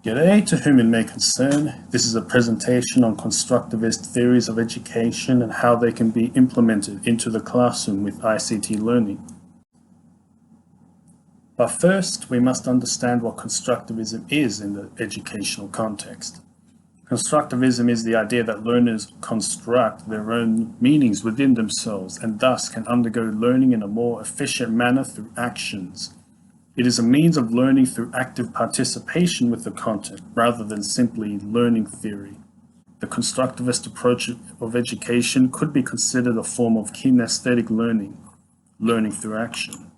G'day, to whom it may concern. This is a presentation on constructivist theories of education and how they can be implemented into the classroom with ICT learning. But first, we must understand what constructivism is in the educational context. Constructivism is the idea that learners construct their own meanings within themselves and thus can undergo learning in a more efficient manner through actions. It is a means of learning through active participation with the content rather than simply learning theory. The constructivist approach of education could be considered a form of kinesthetic learning, learning through action.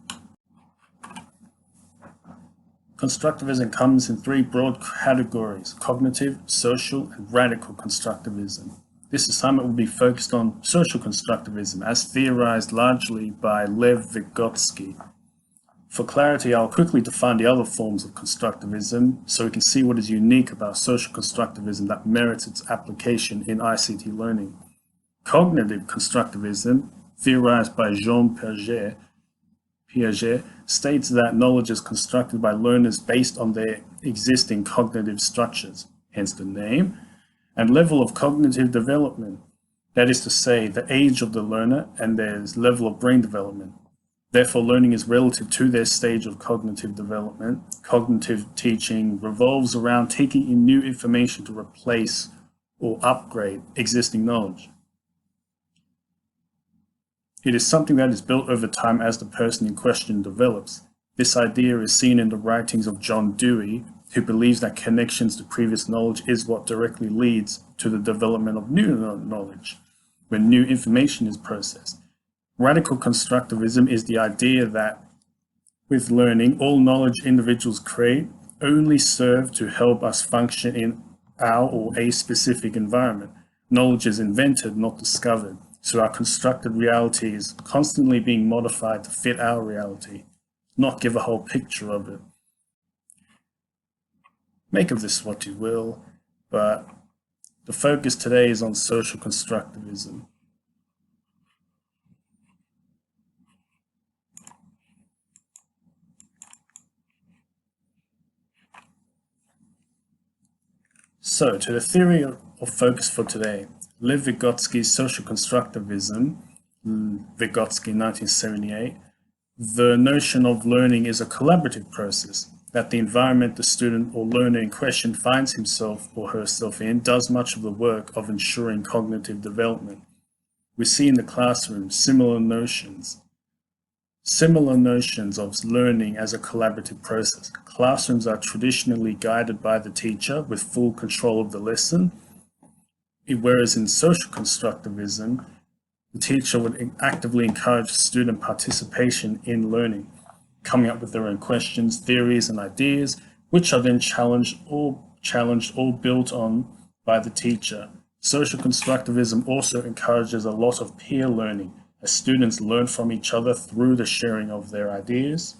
Constructivism comes in three broad categories: cognitive, social, and radical constructivism. This assignment will be focused on social constructivism as theorized largely by Lev Vygotsky. For clarity, I'll quickly define the other forms of constructivism so we can see what is unique about social constructivism that merits its application in ICT learning. Cognitive constructivism, theorized by Jean Piaget, states that knowledge is constructed by learners based on their existing cognitive structures, hence the name, and level of cognitive development, that is to say, the age of the learner and their level of brain development. Therefore, learning is relative to their stage of cognitive development. Cognitive teaching revolves around taking in new information to replace or upgrade existing knowledge. It is something that is built over time as the person in question develops. This idea is seen in the writings of John Dewey, who believes that connections to previous knowledge is what directly leads to the development of new knowledge when new information is processed. Radical constructivism is the idea that with learning, all knowledge individuals create only serve to help us function in our or a specific environment. Knowledge is invented, not discovered, so our constructed reality is constantly being modified to fit our reality, not give a whole picture of it. Make of this what you will, but the focus today is on social constructivism. So, to the theory of focus for today, Lev Vygotsky's social constructivism, Vygotsky 1978, the notion of learning is a collaborative process, that the environment the student or learner in question finds himself or herself in does much of the work of ensuring cognitive development. We see in the classroom similar notions of learning as a collaborative process. Classrooms are traditionally guided by the teacher with full control of the lesson, whereas in social constructivism, the teacher would actively encourage student participation in learning, coming up with their own questions, theories, and ideas, which are then challenged or built on by the teacher. Social constructivism also encourages a lot of peer learning, as students learn from each other through the sharing of their ideas,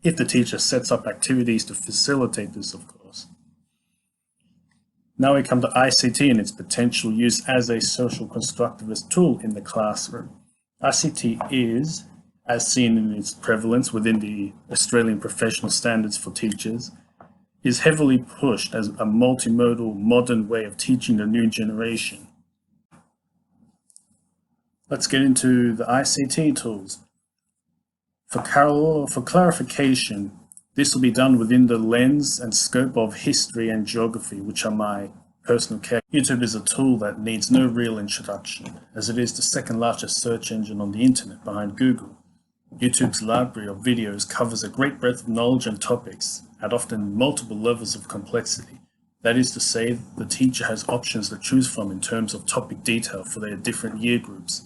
if the teacher sets up activities to facilitate this, of course. Now we come to ICT and its potential use as a social constructivist tool in the classroom. ICT is, as seen in its prevalence within the Australian Professional Standards for Teachers, is heavily pushed as a multimodal, modern way of teaching the new generation. Let's get into the ICT tools. For clarification, this will be done within the lens and scope of history and geography, which are my personal care. YouTube is a tool that needs no real introduction, as it is the second largest search engine on the internet behind Google. YouTube's library of videos covers a great breadth of knowledge and topics at often multiple levels of complexity. That is to say, the teacher has options to choose from in terms of topic detail for their different year groups.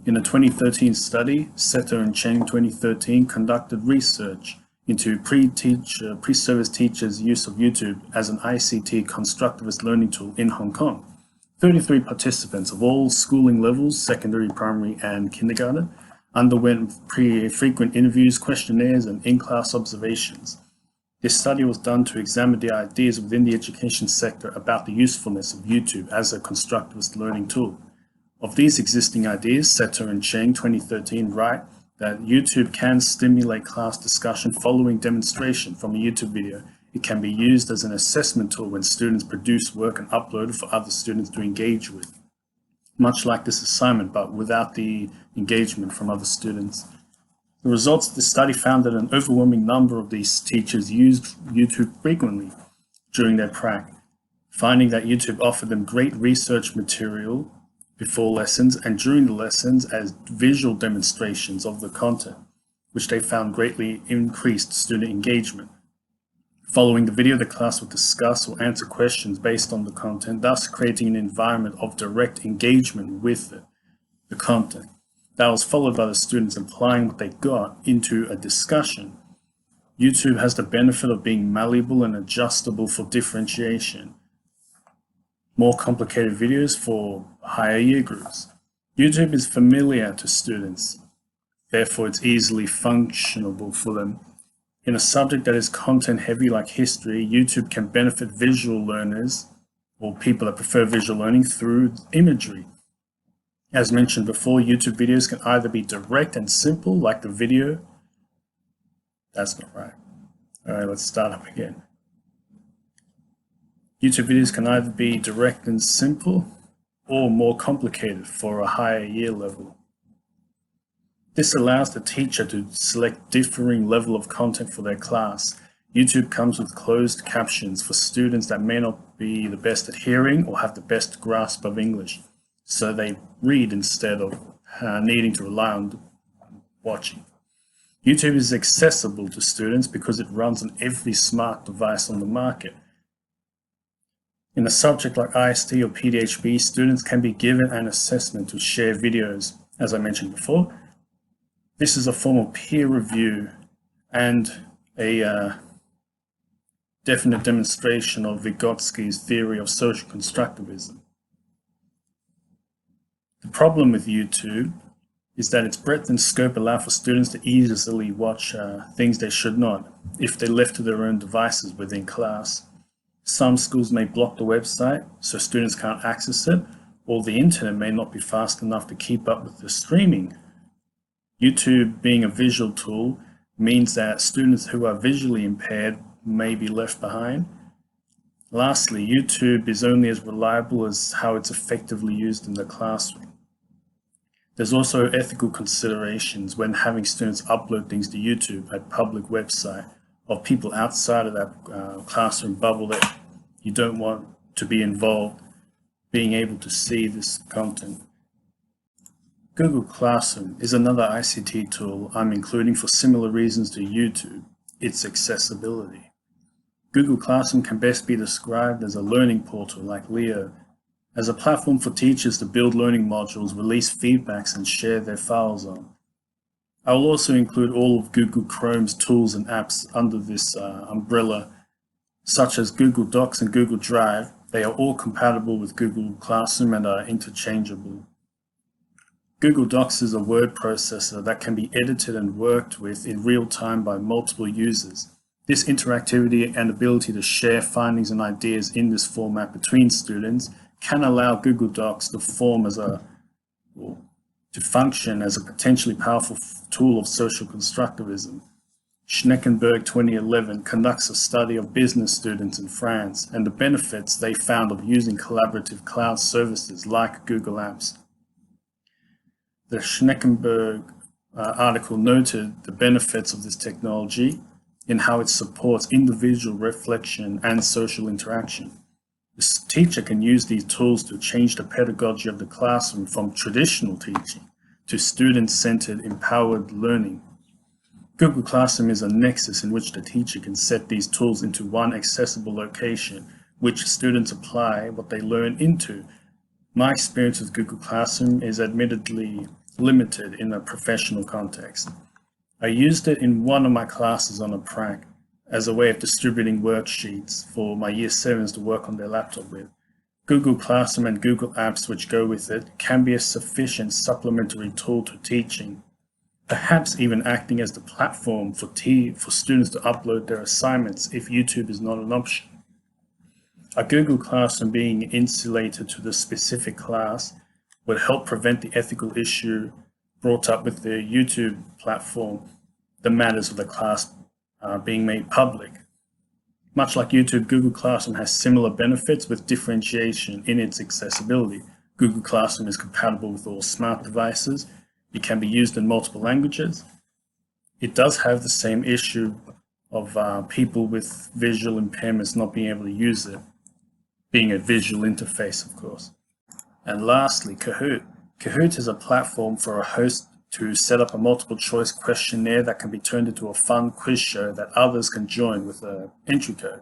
In a 2013 study, Seto and Cheng 2013 conducted research into pre-service teachers' use of YouTube as an ICT constructivist learning tool in Hong Kong. 33 participants of all schooling levels, secondary, primary, and kindergarten, underwent frequent interviews, questionnaires, and in-class observations. This study was done to examine the ideas within the education sector about the usefulness of YouTube as a constructivist learning tool. Of these existing ideas, Seto and Cheng 2013 write that YouTube can stimulate class discussion following demonstration from a YouTube video It can be used as an assessment tool when students produce work and upload it for other students to engage with. Much like this assignment, but without the engagement from other students. The results of the study found that an overwhelming number of these teachers used YouTube frequently during their prac, finding that YouTube offered them great research material before lessons and during the lessons as visual demonstrations of the content, which they found greatly increased student engagement. Following the video, the class would discuss or answer questions based on the content, thus creating an environment of direct engagement with the content. That was followed by the students applying what they got into a discussion. YouTube has the benefit of being malleable and adjustable for differentiation. More complicated videos for higher year groups. YouTube is familiar to students, therefore it's easily functionable for them. In a subject that is content heavy like history, YouTube can benefit visual learners or people that prefer visual learning through imagery. As mentioned before, YouTube videos can either be direct and simple like the video. That's not right. All right, let's start up again. YouTube videos can either be direct and simple or more complicated for a higher year level. This allows the teacher to select differing level of content for their class. YouTube comes with closed captions for students that may not be the best at hearing or have the best grasp of English, so they read instead of needing to rely on watching. YouTube is accessible to students because it runs on every smart device on the market. In a subject like ICT or PDHB, students can be given an assessment to share videos, as I mentioned before. This is a form of peer review and a definite demonstration of Vygotsky's theory of social constructivism. The problem with YouTube is that its breadth and scope allow for students to easily watch things they should not, if they're left to their own devices within class. Some schools may block the website so students can't access it, or the internet may not be fast enough to keep up with the streaming. YouTube, being a visual tool, means that students who are visually impaired may be left behind. Lastly, YouTube is only as reliable as how it's effectively used in the classroom. There's also ethical considerations when having students upload things to YouTube, a public website, of people outside of that classroom bubble that you don't want to be involved, being able to see this content. Google Classroom is another ICT tool I'm including for similar reasons to YouTube, its accessibility. Google Classroom can best be described as a learning portal like Leo, as a platform for teachers to build learning modules, release feedbacks, and share their files on. I will also include all of Google Chrome's tools and apps under this umbrella, such as Google Docs and Google Drive. They are all compatible with Google Classroom and are interchangeable. Google Docs is a word processor that can be edited and worked with in real time by multiple users. This interactivity and ability to share findings and ideas in this format between students can allow Google Docs to function as a potentially powerful tool of social constructivism. Schneckenberg 2011 conducts a study of business students in France and the benefits they found of using collaborative cloud services like Google Apps. The Schneckenberg article noted the benefits of this technology in how it supports individual reflection and social interaction. The teacher can use these tools to change the pedagogy of the classroom from traditional teaching to student-centered, empowered learning. Google Classroom is a nexus in which the teacher can set these tools into one accessible location, which students apply what they learn into. My experience with Google Classroom is admittedly limited in a professional context. I used it in one of my classes on a prac as a way of distributing worksheets for my Year 7s to work on their laptop with. Google Classroom and Google Apps which go with it can be a sufficient supplementary tool to teaching, perhaps even acting as the platform for students to upload their assignments if YouTube is not an option. A Google Classroom being insulated to the specific class would help prevent the ethical issue brought up with the YouTube platform, the matters of the class being made public. Much like YouTube, Google Classroom has similar benefits with differentiation in its accessibility. Google Classroom is compatible with all smart devices. It can be used in multiple languages. It does have the same issue of people with visual impairments not being able to use it, being a visual interface, of course. And lastly, Kahoot. Kahoot is a platform for a host to set up a multiple choice questionnaire that can be turned into a fun quiz show that others can join with an entry code.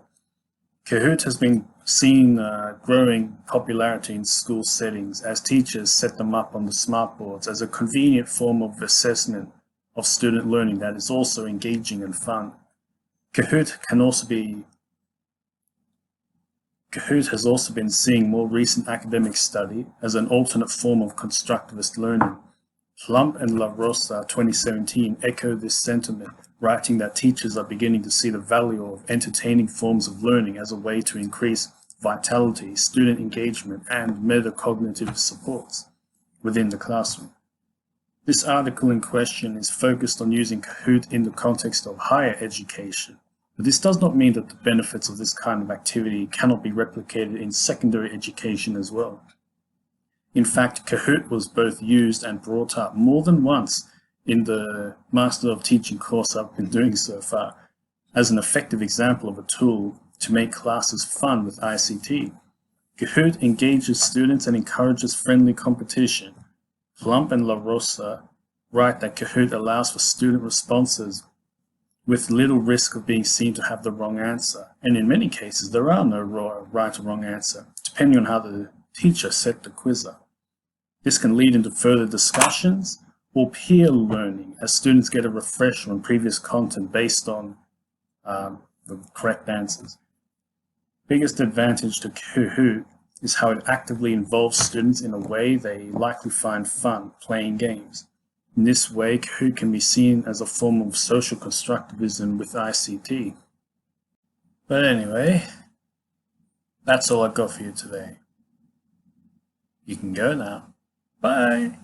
Kahoot has been seen growing popularity in school settings as teachers set them up on the smartboards as a convenient form of assessment of student learning that is also engaging and fun. Kahoot has also been seeing more recent academic study as an alternate form of constructivist learning. Plump and La Rosa 2017 echo this sentiment, writing that teachers are beginning to see the value of entertaining forms of learning as a way to increase vitality, student engagement, and metacognitive supports within the classroom. This article in question is focused on using Kahoot in the context of higher education, but this does not mean that the benefits of this kind of activity cannot be replicated in secondary education as well. In fact, Kahoot was both used and brought up more than once in the Master of Teaching course I've been doing so far, as an effective example of a tool to make classes fun with ICT. Kahoot engages students and encourages friendly competition. Plump and La Rosa write that Kahoot allows for student responses with little risk of being seen to have the wrong answer, and in many cases there are no right or wrong answer, depending on how the teacher set the quiz up. This can lead into further discussions or peer learning as students get a refresher on previous content based on the correct answers. Biggest advantage to Kahoot is how it actively involves students in a way they likely find fun playing games. In this way, Kahoot can be seen as a form of social constructivism with ICT. But anyway, that's all I've got for you today. You can go now. Bye.